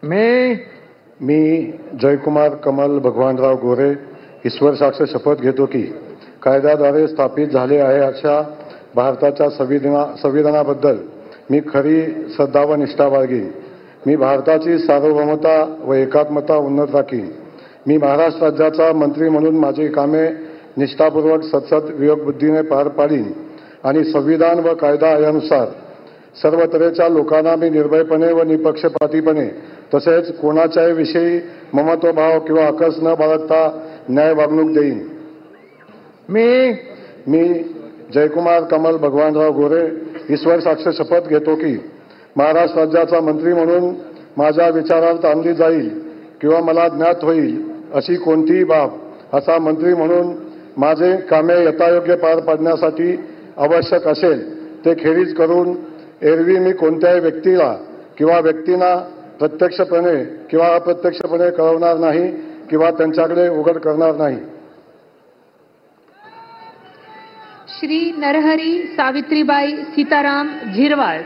मी जयकुमार कमल भगवानराव गोरे ईश्वर साक्ष शपथ घेतो की कायद्याद्वारे स्थापित झाले आहे अशा भारताच्या संविधानाबद्दल मी खरी श्रद्धा व निष्ठा बाळगीन. मी भारताची सार्वभौमता व एकात्मता उन्नत राखीन. मी महाराष्ट्र राज्याचा मंत्री म्हणून माझी कामे निष्ठापूर्वक सतत विवेकबुद्धीने पार पाडीन आणि संविधान व कायदा यानुसार सर्व तऱ्हेच्या लोकांना मी निर्भयपणे व निपक्षपातीपणे तसेच कोणाच्याही विषयी ममत्वभाव किंवा अकस न बाळगता न्याय वागणूक देईन. मी जयकुमार कमल भगवानराव गोरे ईश्वर साक्ष शपथ घेतो की महाराष्ट्र राज्याचा मंत्री म्हणून माझ्या विचारार्थ आणली जाईल किंवा मला ज्ञात होईल अशी कोणतीही बाब असा मंत्री म्हणून माझे कामे यथायोग्य पार पाडण्यासाठी आवश्यक असेल ते खेरीज करून एरवी मी कोणत्याही व्यक्तीला किंवा व्यक्तींना प्रत्यक्षपणे किंवा अप्रत्यक्षपणे कळवणार नाही किंवा त्यांच्याकडे उघड करणार नाही. श्री नरहरी सावित्रीबाई सीताराम झिरवाळ.